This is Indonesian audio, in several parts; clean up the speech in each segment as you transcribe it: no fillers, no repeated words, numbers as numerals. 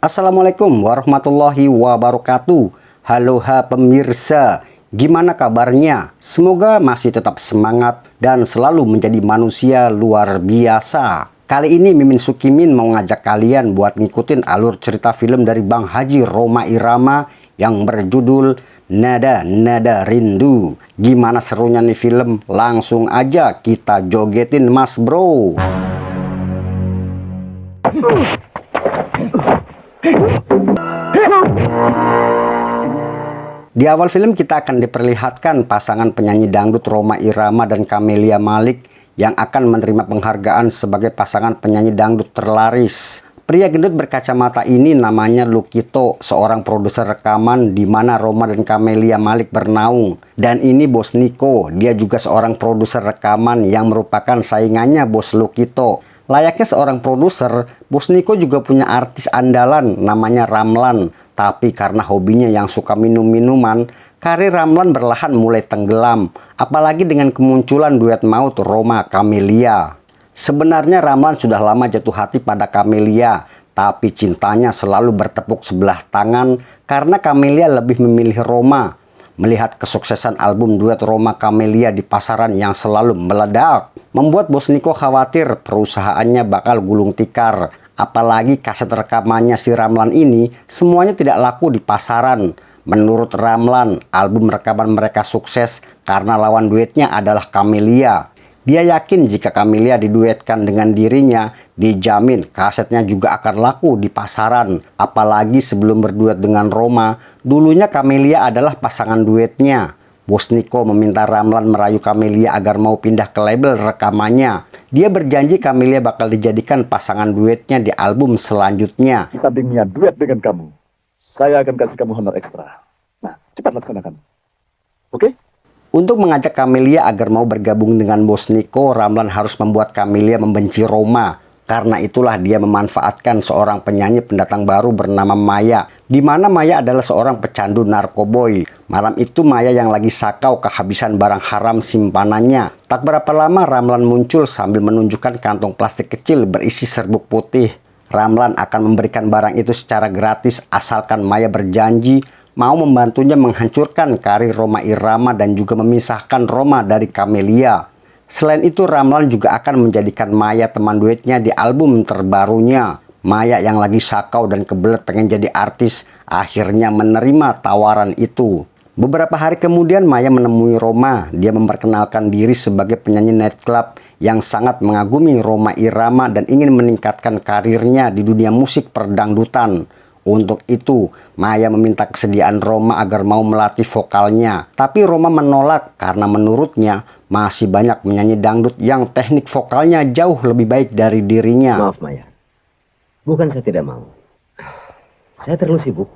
Assalamualaikum warahmatullahi wabarakatuh. Halo pemirsa, gimana kabarnya? Semoga masih tetap semangat dan selalu menjadi manusia luar biasa. Kali ini Mimin Sukimin mau ngajak kalian buat ngikutin alur cerita film dari Bang Haji Rhoma Irama yang berjudul Nada-Nada Rindu. Gimana serunya nih film? Langsung aja kita jogetin mas bro. Di awal film kita akan diperlihatkan pasangan penyanyi dangdut Rhoma Irama dan Camelia Malik yang akan menerima penghargaan sebagai pasangan penyanyi dangdut terlaris. Pria gendut berkacamata ini namanya Lukito, seorang produser rekaman di mana Rhoma dan Camelia Malik bernaung. Dan ini Bos Niko, dia juga seorang produser rekaman yang merupakan saingannya Bos Lukito. Layaknya seorang produser, Bos Niko juga punya artis andalan namanya Ramlan. Tapi karena hobinya yang suka minum-minuman, karir Ramlan perlahan mulai tenggelam. Apalagi dengan kemunculan duet maut Rhoma Camelia. Sebenarnya Ramlan sudah lama jatuh hati pada Camelia, tapi cintanya selalu bertepuk sebelah tangan karena Camelia lebih memilih Rhoma. Melihat kesuksesan album duet Rhoma Camelia di pasaran yang selalu meledak, membuat Bos Niko khawatir perusahaannya bakal gulung tikar. Apalagi kaset rekamannya si Ramlan ini semuanya tidak laku di pasaran. Menurut Ramlan, album rekaman mereka sukses karena lawan duetnya adalah Camelia. Dia yakin jika Camelia diduetkan dengan dirinya, dijamin kasetnya juga akan laku di pasaran. Apalagi sebelum berduet dengan Rhoma, dulunya Camelia adalah pasangan duetnya. Bos Niko meminta Ramlan merayu Camelia agar mau pindah ke label rekamannya. Dia berjanji Camelia bakal dijadikan pasangan duetnya di album selanjutnya. Di sampingnya duet dengan kamu, saya akan kasih kamu honor ekstra. Nah, cepat laksanakan. Oke? Untuk mengajak Camelia agar mau bergabung dengan Bos Niko, Ramlan harus membuat Camelia membenci Rhoma. Karena itulah dia memanfaatkan seorang penyanyi pendatang baru bernama Maya. Di mana Maya adalah seorang pecandu narkoboy. Malam itu Maya yang lagi sakau kehabisan barang haram simpanannya. Tak berapa lama Ramlan muncul sambil menunjukkan kantong plastik kecil berisi serbuk putih. Ramlan akan memberikan barang itu secara gratis asalkan Maya berjanji mau membantunya menghancurkan karir Rhoma Irama dan juga memisahkan Rhoma dari Camelia. Selain itu Ramlan juga akan menjadikan Maya teman duetnya di album terbarunya. Maya yang lagi sakau dan kebelet pengen jadi artis akhirnya menerima tawaran itu. Beberapa hari kemudian Maya menemui Rhoma. Dia memperkenalkan diri sebagai penyanyi nightclub yang sangat mengagumi Rhoma Irama dan ingin meningkatkan karirnya di dunia musik perdangdutan. Untuk itu, Maya meminta kesediaan Rhoma agar mau melatih vokalnya. Tapi Rhoma menolak karena menurutnya masih banyak penyanyi dangdut yang teknik vokalnya jauh lebih baik dari dirinya. Maaf Maya, bukan saya tidak mau. Saya terlalu sibuk.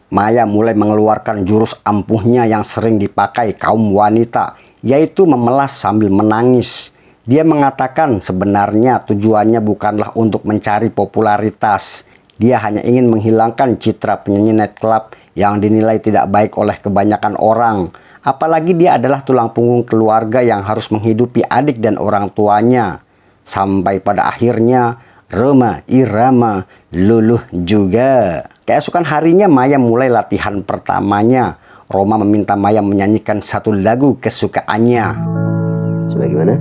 Maya mulai mengeluarkan jurus ampuhnya yang sering dipakai kaum wanita, yaitu memelas sambil menangis. Dia mengatakan sebenarnya tujuannya bukanlah untuk mencari popularitas. Dia hanya ingin menghilangkan citra penyanyi nightclub yang dinilai tidak baik oleh kebanyakan orang. Apalagi dia adalah tulang punggung keluarga yang harus menghidupi adik dan orang tuanya. Sampai pada akhirnya Rhoma Irama luluh juga. Keesokan harinya Maya mulai latihan pertamanya. Rhoma meminta Maya menyanyikan satu lagu kesukaannya. Sebagaimana?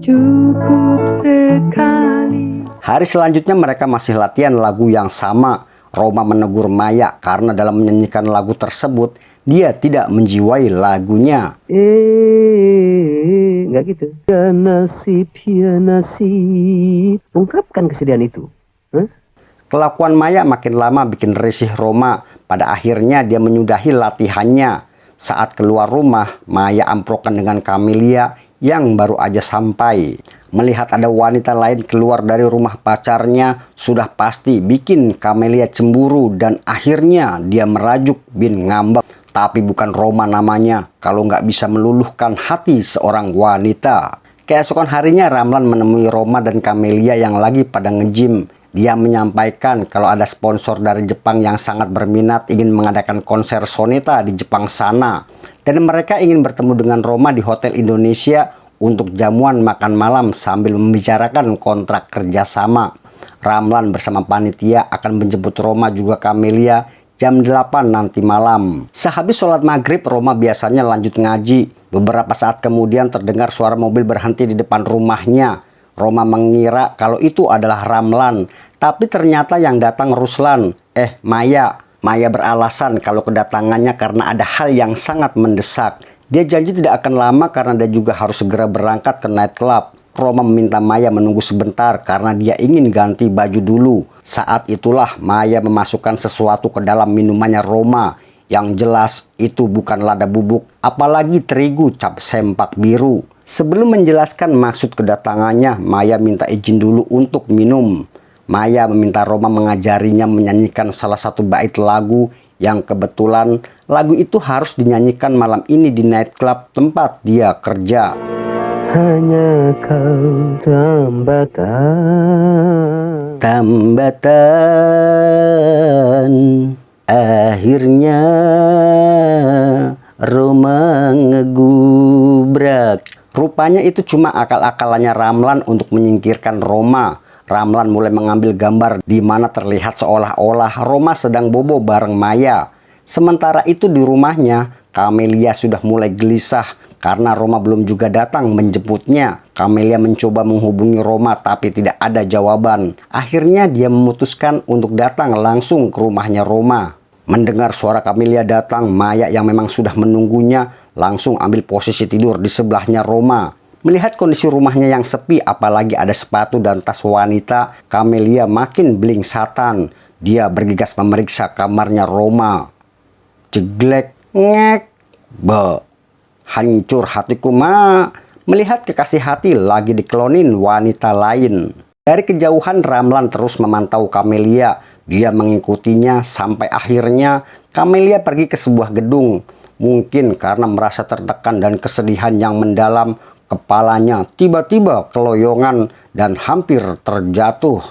Cukup sekali. Hari selanjutnya mereka masih latihan lagu yang sama. Rhoma menegur Maya karena dalam menyanyikan lagu tersebut dia tidak menjiwai lagunya. Enggak gitu. Ya nasib, ya nasib. Ungkapkan kesedihan itu. Kelakuan Maya makin lama bikin risih Rhoma. Pada akhirnya dia menyudahi latihannya. Saat keluar rumah, Maya amprokan dengan Camelia yang baru aja sampai. Melihat ada wanita lain keluar dari rumah pacarnya, sudah pasti bikin Camelia cemburu dan akhirnya dia merajuk bin ngambek. Tapi bukan Rhoma namanya kalau nggak bisa meluluhkan hati seorang wanita. Keesokan harinya Ramlan menemui Rhoma dan Camelia yang lagi pada nge-gym. Dia menyampaikan kalau ada sponsor dari Jepang yang sangat berminat ingin mengadakan konser Sonita di Jepang sana. Dan mereka ingin bertemu dengan Rhoma di Hotel Indonesia untuk jamuan makan malam sambil membicarakan kontrak kerjasama. Ramlan bersama panitia akan menjemput Roma juga Camelia jam 8 nanti malam. Sehabis sholat maghrib, Roma biasanya lanjut ngaji. Beberapa saat kemudian terdengar suara mobil berhenti di depan rumahnya. Roma mengira kalau itu adalah Ramlan, tapi ternyata yang datang Ruslan, Maya. Maya beralasan kalau kedatangannya karena ada hal yang sangat mendesak. Dia janji tidak akan lama karena dia juga harus segera berangkat ke nightclub. Roma meminta Maya menunggu sebentar karena dia ingin ganti baju dulu. Saat itulah Maya memasukkan sesuatu ke dalam minumannya Roma. Yang jelas itu bukan lada bubuk, apalagi terigu cap sempak biru. Sebelum menjelaskan maksud kedatangannya, Maya minta izin dulu untuk minum. Maya meminta Roma mengajarinya menyanyikan salah satu bait lagu yang kebetulan lagu itu harus dinyanyikan malam ini di nightclub tempat dia kerja. Hanya kau tambatan. Tambatan, akhirnya Roma ngegubrak. Rupanya itu cuma akal-akalannya Ramlan untuk menyingkirkan Roma. Ramlan mulai mengambil gambar di mana terlihat seolah-olah Roma sedang bobo bareng Maya. Sementara itu di rumahnya, Camelia sudah mulai gelisah karena Roma belum juga datang menjemputnya. Camelia mencoba menghubungi Roma tapi tidak ada jawaban. Akhirnya dia memutuskan untuk datang langsung ke rumahnya Roma. Mendengar suara Camelia datang, Maya yang memang sudah menunggunya langsung ambil posisi tidur di sebelahnya Roma. Melihat kondisi rumahnya yang sepi, apalagi ada sepatu dan tas wanita, Camelia makin belingsatan. Dia bergegas memeriksa kamarnya Roma. Jeglek, ngek, be. Hancur hatiku melihat kekasih hati lagi dikelonin wanita lain. Dari kejauhan Ramlan terus memantau Camelia. Dia mengikutinya sampai akhirnya Camelia pergi ke sebuah gedung. Mungkin karena merasa tertekan dan kesedihan yang mendalam, kepalanya tiba-tiba keloyongan dan hampir terjatuh.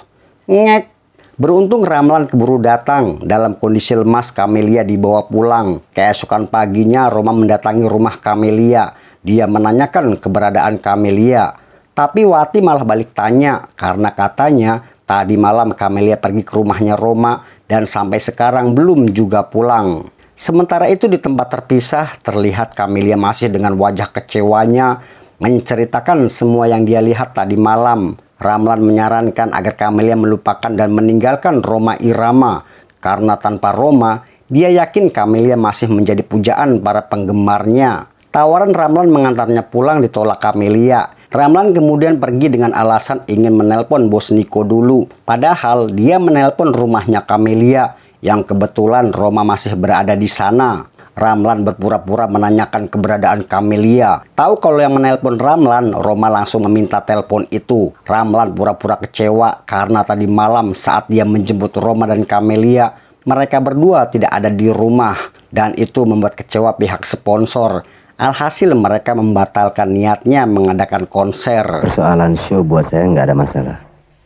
Ngek. Beruntung Ramlan keburu datang. Dalam kondisi lemas, Camelia dibawa pulang. Keesokan paginya Roma mendatangi rumah Camelia. Dia menanyakan keberadaan Camelia. Tapi Wati malah balik tanya karena katanya tadi malam Camelia pergi ke rumahnya Roma dan sampai sekarang belum juga pulang. Sementara itu di tempat terpisah terlihat Camelia masih dengan wajah kecewanya menceritakan semua yang dia lihat tadi malam. Ramlan menyarankan agar Camelia melupakan dan meninggalkan Roma Irama. Karena tanpa Roma, dia yakin Camelia masih menjadi pujaan para penggemarnya. Tawaran Ramlan mengantarnya pulang ditolak Camelia. Ramlan kemudian pergi dengan alasan ingin menelpon bos Niko dulu. Padahal dia menelpon rumahnya Camelia yang kebetulan Roma masih berada di sana. Ramlan berpura-pura menanyakan keberadaan Camelia. Tahu kalau yang menelpon Ramlan, Roma langsung meminta telepon itu. Ramlan pura-pura kecewa karena tadi malam saat dia menjemput Roma dan Camelia, mereka berdua tidak ada di rumah. Dan itu membuat kecewa pihak sponsor. Alhasil mereka membatalkan niatnya mengadakan konser. Persoalan show buat saya nggak ada masalah.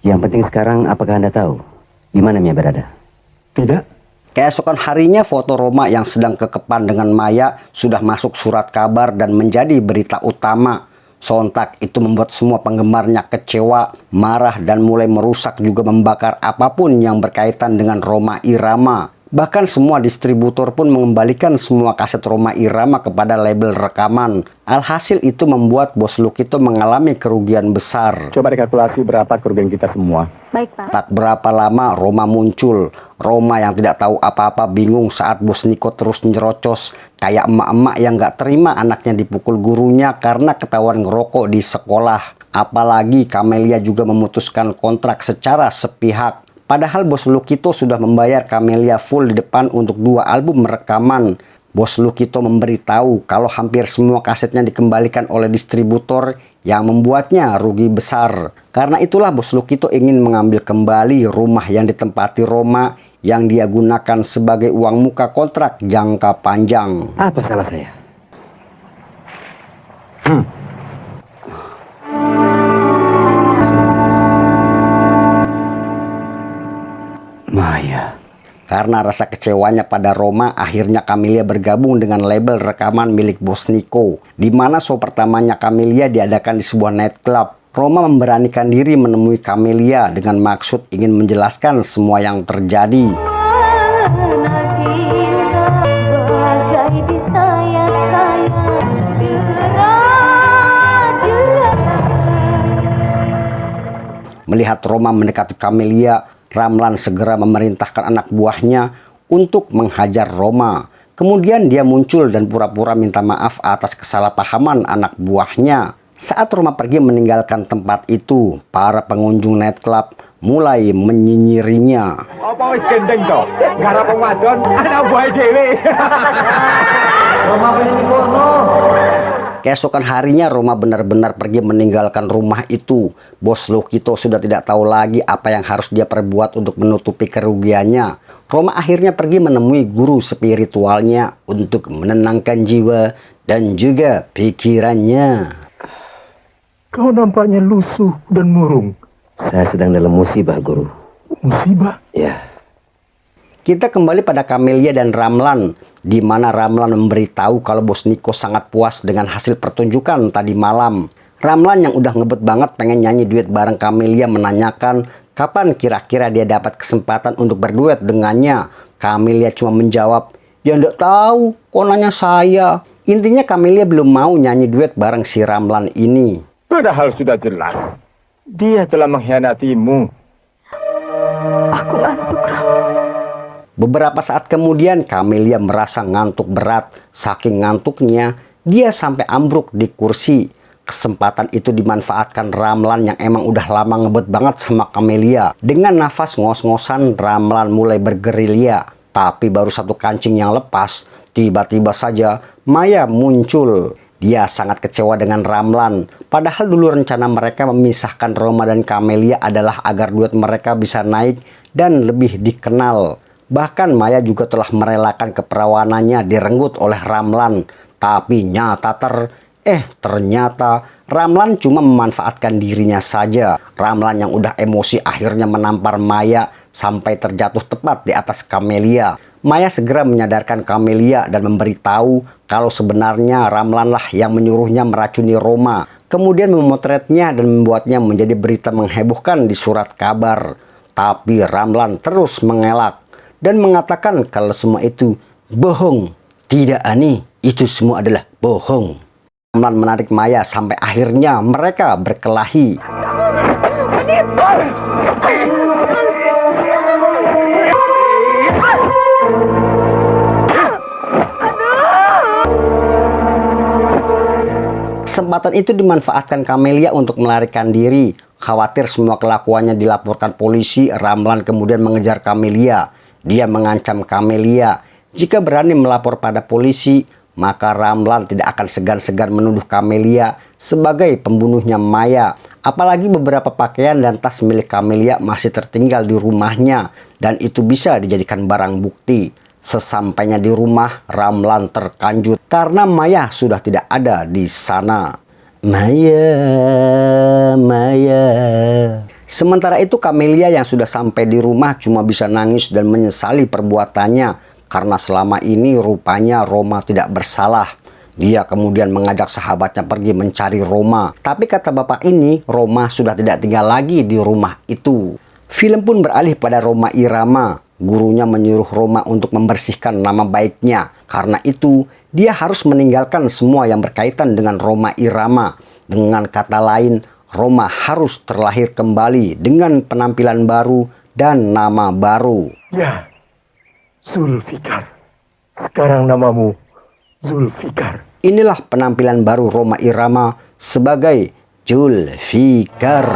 Yang penting sekarang apakah Anda tahu di mana Mia berada? Tidak. Keesokan harinya foto Roma yang sedang kekepan dengan Maya sudah masuk surat kabar dan menjadi berita utama. Sontak itu membuat semua penggemarnya kecewa, marah dan mulai merusak juga membakar apapun yang berkaitan dengan Roma Irama. Bahkan semua distributor pun mengembalikan semua kaset Roma Irama kepada label rekaman. Alhasil itu membuat bos Lukito mengalami kerugian besar. Coba dikalkulasi berapa kerugian kita semua. Baik, Pak. Tak berapa lama Roma muncul. Roma yang tidak tahu apa-apa bingung saat bos Niko terus nyerocos. Kayak emak-emak yang gak terima anaknya dipukul gurunya karena ketahuan ngerokok di sekolah. Apalagi Camelia juga memutuskan kontrak secara sepihak. Padahal bos Lukito sudah membayar Camelia full di depan untuk 2 album rekaman. Bos Lukito memberitahu kalau hampir semua kasetnya dikembalikan oleh distributor yang membuatnya rugi besar. Karena itulah bos Lukito ingin mengambil kembali rumah yang ditempati Roma yang dia gunakan sebagai uang muka kontrak jangka panjang. Apa salah saya? Maya. Karena rasa kecewanya pada Roma, akhirnya Camelia bergabung dengan label rekaman milik bos Niko, di mana show pertamanya Camelia diadakan di sebuah nightclub. Roma memberanikan diri menemui Camelia dengan maksud ingin menjelaskan semua yang terjadi. Melihat Roma mendekati Camelia, Ramlan segera memerintahkan anak buahnya untuk menghajar Roma. Kemudian dia muncul dan pura-pura minta maaf atas kesalahpahaman anak buahnya. Saat Roma pergi meninggalkan tempat itu, para pengunjung nightclub mulai menyinyirinya. Apa wis gendeng to? Garap wong wadon anak buah dhewe. Roma pengen kono. Keesokan harinya Roma benar-benar pergi meninggalkan rumah itu. Bos Lokito sudah tidak tahu lagi apa yang harus dia perbuat untuk menutupi kerugiannya. Roma akhirnya pergi menemui guru spiritualnya untuk menenangkan jiwa dan juga pikirannya. Kau nampaknya lusuh dan murung. Saya sedang dalam musibah, Guru. Musibah? Ya. Kita kembali pada Camelia dan Ramlan, di mana Ramlan memberitahu kalau Bos Niko sangat puas dengan hasil pertunjukan tadi malam. Ramlan yang udah ngebet banget pengen nyanyi duet bareng Camelia menanyakan kapan kira-kira dia dapat kesempatan untuk berduet dengannya. Camelia cuma menjawab, ya nggak tahu, kok nanya saya. Intinya Camelia belum mau nyanyi duet bareng si Ramlan ini. Padahal sudah jelas. Dia telah mengkhianatimu. Aku ngantuk, Ram. Beberapa saat kemudian Camelia merasa ngantuk berat. Saking ngantuknya, dia sampai ambruk di kursi. Kesempatan itu dimanfaatkan Ramlan yang emang udah lama ngebet banget sama Camelia. Dengan nafas ngos-ngosan, Ramlan mulai bergerilya. Tapi baru satu kancing yang lepas, tiba-tiba saja Maya muncul. Dia sangat kecewa dengan Ramlan. Padahal dulu rencana mereka memisahkan Roma dan Camelia adalah agar duet mereka bisa naik dan lebih dikenal. Bahkan Maya juga telah merelakan keperawanannya direnggut oleh Ramlan. Tapi ternyata Ramlan cuma memanfaatkan dirinya saja. Ramlan yang udah emosi akhirnya menampar Maya sampai terjatuh tepat di atas Camelia. Maya segera menyadarkan Camelia dan memberitahu kalau sebenarnya Ramlan lah yang menyuruhnya meracuni Roma. Kemudian memotretnya dan membuatnya menjadi berita menghebohkan di surat kabar. Tapi Ramlan terus mengelak dan mengatakan kalau semua itu bohong. Tidak, Ani, itu semua adalah bohong. Ramlan menarik Maya sampai akhirnya mereka berkelahi. Kesempatan itu dimanfaatkan Camelia untuk melarikan diri. Khawatir semua kelakuannya dilaporkan polisi, Ramlan kemudian mengejar Camelia. Dia mengancam Camelia, jika berani melapor pada polisi, maka Ramlan tidak akan segan-segan menuduh Camelia sebagai pembunuhnya Maya. Apalagi beberapa pakaian dan tas milik Camelia masih tertinggal di rumahnya dan itu bisa dijadikan barang bukti. Sesampainya di rumah, Ramlan terkanjut karena Maya sudah tidak ada di sana. Maya. Sementara itu Camelia yang sudah sampai di rumah cuma bisa nangis dan menyesali perbuatannya karena selama ini rupanya Roma tidak bersalah. Dia kemudian mengajak sahabatnya pergi mencari Roma. Tapi kata bapak ini, Roma sudah tidak tinggal lagi di rumah itu. Film pun beralih pada Roma Irama. Gurunya menyuruh Roma untuk membersihkan nama baiknya. Karena itu, dia harus meninggalkan semua yang berkaitan dengan Roma Irama. Dengan kata lain, Roma harus terlahir kembali dengan penampilan baru dan nama baru. Ya, Zulfikar. Sekarang namamu Zulfikar. Inilah penampilan baru Roma Irama sebagai Zulfikar.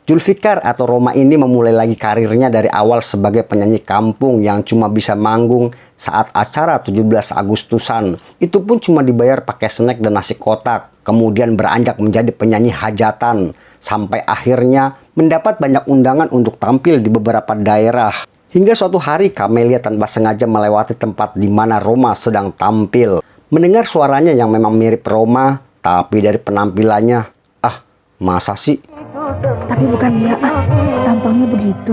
Zulfikar atau Roma ini memulai lagi karirnya dari awal sebagai penyanyi kampung yang cuma bisa manggung saat acara 17 Agustusan. Itu pun cuma dibayar pakai snack dan nasi kotak. Kemudian beranjak menjadi penyanyi hajatan. Sampai akhirnya mendapat banyak undangan untuk tampil di beberapa daerah. Hingga suatu hari Camelia tanpa sengaja melewati tempat di mana Roma sedang tampil. Mendengar suaranya yang memang mirip Roma, tapi dari penampilannya, masa sih? Tapi bukan dia, tampangnya begitu.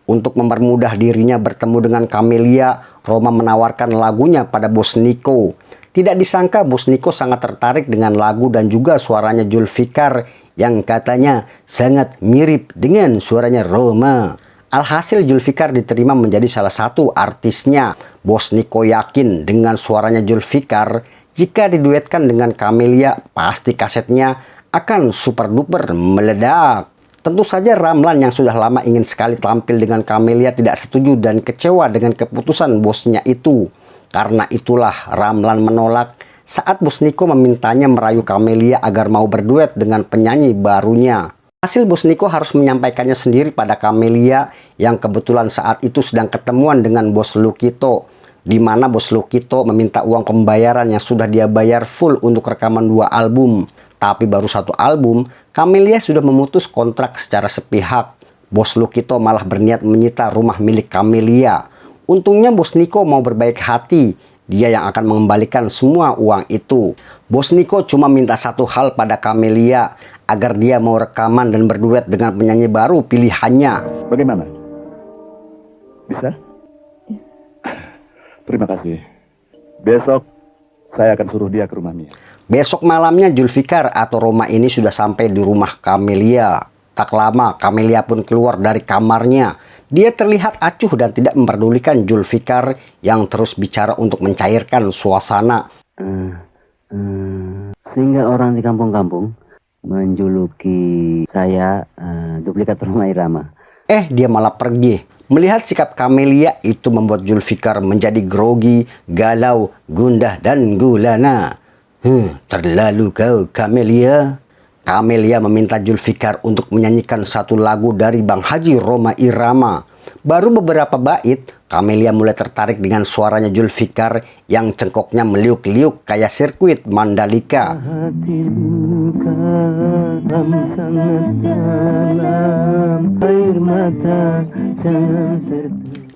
Untuk mempermudah dirinya bertemu dengan Camelia, Roma menawarkan lagunya pada Bos Niko. Tidak disangka Bos Niko sangat tertarik dengan lagu dan juga suaranya Zulfikar yang katanya sangat mirip dengan suaranya Roma. Alhasil Zulfikar diterima menjadi salah satu artisnya. Bos Niko yakin dengan suaranya Zulfikar, jika diduetkan dengan Camelia, pasti kasetnya akan super duper meledak. Tentu saja Ramlan yang sudah lama ingin sekali tampil dengan Camelia tidak setuju dan kecewa dengan keputusan bosnya itu. Karena itulah Ramlan menolak saat Bos Niko memintanya merayu Camelia agar mau berduet dengan penyanyi barunya. Hasil Bos Niko harus menyampaikannya sendiri pada Camelia yang kebetulan saat itu sedang ketemuan dengan Bos Lukito, di mana Bos Lukito meminta uang pembayaran yang sudah dia bayar full untuk rekaman 2 album. Tapi baru 1 album, Camelia sudah memutus kontrak secara sepihak. Bos Lukito malah berniat menyita rumah milik Camelia. Untungnya Bos Niko mau berbaik hati, dia yang akan mengembalikan semua uang itu. Bos Niko cuma minta satu hal pada Camelia, agar dia mau rekaman dan berduet dengan penyanyi baru pilihannya. Bagaimana? Bisa? Terima kasih. Besok saya akan suruh dia ke rumah Mia. Besok malamnya Zulfikar atau Roma ini sudah sampai di rumah Camelia. Tak lama Camelia pun keluar dari kamarnya. Dia terlihat acuh dan tidak memperdulikan Zulfikar yang terus bicara untuk mencairkan suasana. Sehingga orang di kampung-kampung menjuluki saya duplikat Roma Irama. Dia malah pergi. Melihat sikap Camelia itu membuat Zulfikar menjadi grogi, galau, gundah, dan gulana. Terlalu kau, Camelia. Camelia meminta Zulfikar untuk menyanyikan satu lagu dari Bang Haji Roma Irama. Baru beberapa bait, Camelia mulai tertarik dengan suaranya Zulfikar yang cengkoknya meliuk-liuk kayak sirkuit Mandalika.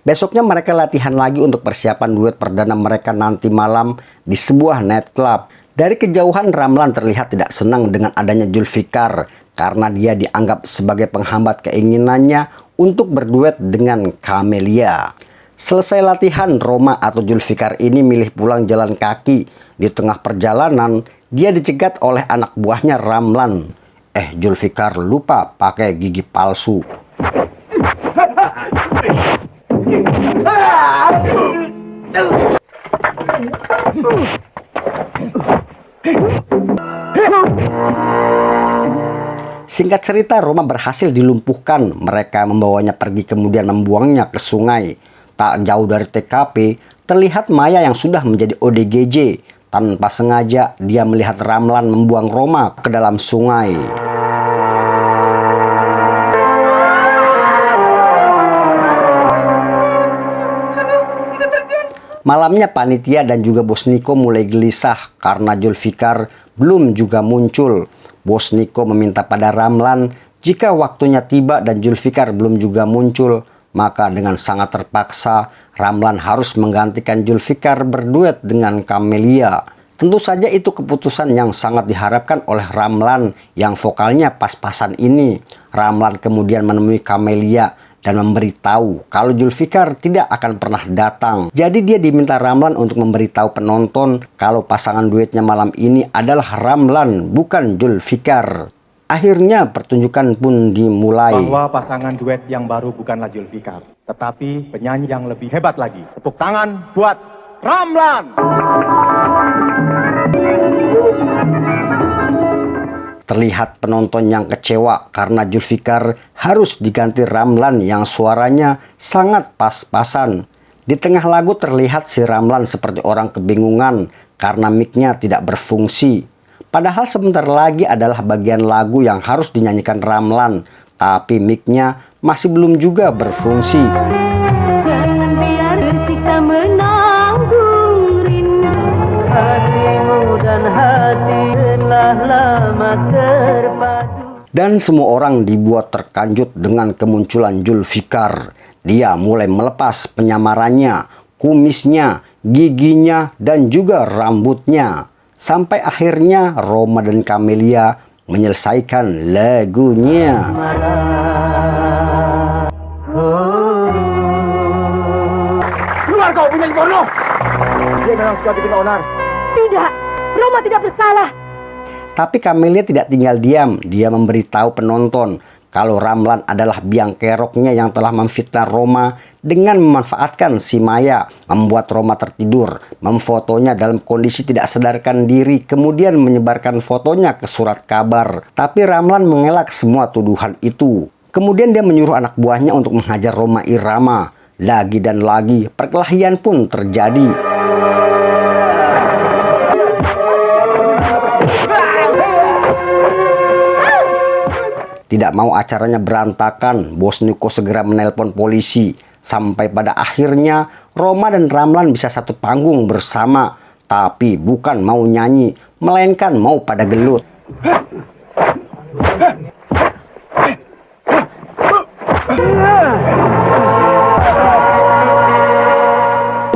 Besoknya mereka latihan lagi untuk persiapan duet perdana mereka nanti malam di sebuah nightclub. Dari kejauhan Ramlan terlihat tidak senang dengan adanya Zulfikar karena dia dianggap sebagai penghambat keinginannya untuk berduet dengan Camelia. Selesai latihan, Roma atau Zulfikar ini milih pulang jalan kaki. Di tengah perjalanan, dia dicegat oleh anak buahnya Ramlan. Zulfikar lupa pakai gigi palsu. Singkat cerita, Roma berhasil dilumpuhkan. Mereka membawanya pergi kemudian membuangnya ke sungai. Tak jauh dari TKP, terlihat Maya yang sudah menjadi ODGJ. Tanpa sengaja, dia melihat Ramlan membuang Roma ke dalam sungai. Malamnya panitia dan juga Bos Niko mulai gelisah karena Zulfikar belum juga muncul. Bos Niko meminta pada Ramlan jika waktunya tiba dan Zulfikar belum juga muncul, maka dengan sangat terpaksa Ramlan harus menggantikan Zulfikar berduet dengan Camelia. Tentu saja itu keputusan yang sangat diharapkan oleh Ramlan yang vokalnya pas-pasan ini. Ramlan kemudian menemui Camelia dan memberitahu kalau Zulfikar tidak akan pernah datang. Jadi dia diminta Ramlan untuk memberitahu penonton kalau pasangan duetnya malam ini adalah Ramlan, bukan Zulfikar. Akhirnya pertunjukan pun dimulai. Bahwa pasangan duet yang baru bukanlah Zulfikar, tetapi penyanyi yang lebih hebat lagi. Tepuk tangan buat Ramlan. Terlihat penonton yang kecewa karena Zulfikar harus diganti Ramlan yang suaranya sangat pas-pasan. Di tengah lagu terlihat si Ramlan seperti orang kebingungan karena mic-nya tidak berfungsi. Padahal sebentar lagi adalah bagian lagu yang harus dinyanyikan Ramlan, tapi mic-nya masih belum juga berfungsi. Jangan biar tersiksa menanggung rindu. Hatimu dan hati telah lama terpadu. Dan semua orang dibuat terkejut dengan kemunculan Zulfikar. Dia mulai melepas penyamarannya, kumisnya, giginya, dan juga rambutnya. Sampai akhirnya Roma dan Camelia menyelesaikan lagunya. Oh. Kau punya porno. Dia memang suka bikin onar. Tidak, Roma tidak bersalah. Tapi Camelia tidak tinggal diam. Dia memberitahu penonton kalau Ramlan adalah biang keroknya yang telah memfitnah Roma dengan memanfaatkan si Maya, membuat Roma tertidur, memfotonya dalam kondisi tidak sadarkan diri, kemudian menyebarkan fotonya ke surat kabar. Tapi Ramlan mengelak semua tuduhan itu. Kemudian dia menyuruh anak buahnya untuk menghajar Roma Irama. Lagi dan lagi, perkelahian pun terjadi. Tidak mau acaranya berantakan, Bos Niko segera menelpon polisi. Sampai pada akhirnya Roma dan Ramlan bisa satu panggung bersama. Tapi bukan mau nyanyi, melainkan mau pada gelut.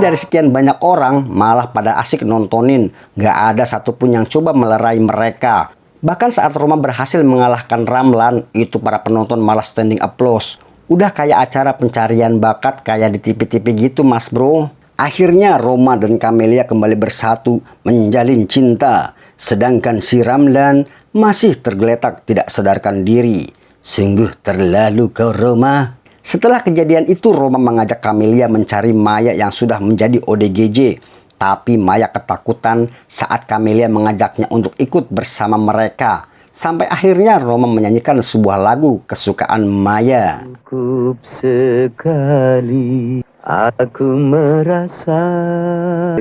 Dari sekian banyak orang malah pada asik nontonin. Gak ada satupun yang coba melerai mereka. Bahkan saat Roma berhasil mengalahkan Ramlan, itu para penonton malah standing applause. Udah kayak acara pencarian bakat kayak di TV-TV gitu mas bro. Akhirnya Roma dan Camelia kembali bersatu, menjalin cinta. Sedangkan si Ramlan masih tergeletak tidak sadarkan diri. Sungguh terlalu kau Roma. Setelah kejadian itu Roma mengajak Camelia mencari Maya yang sudah menjadi ODGJ. Tapi Maya ketakutan saat Camelia mengajaknya untuk ikut bersama mereka. Sampai akhirnya Roma menyanyikan sebuah lagu kesukaan Maya. Cukup sekali aku merasa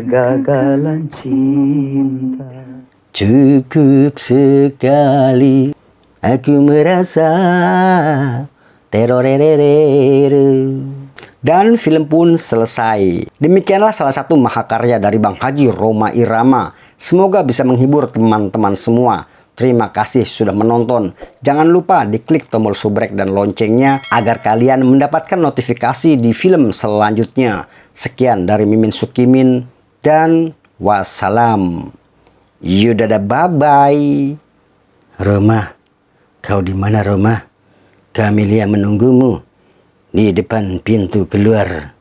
kegagalan cinta. Cukup sekali aku merasa terorerere. Dan film pun selesai. Demikianlah salah satu mahakarya dari Bang Haji Roma Irama. Semoga bisa menghibur teman-teman semua. Terima kasih sudah menonton. Jangan lupa diklik tombol subrek dan loncengnya agar kalian mendapatkan notifikasi di film selanjutnya. Sekian dari Mimin Sukimin dan wassalam. Yaudah, bye-bye. Roma, kau di mana Roma? Camelia menunggumu di depan pintu keluar.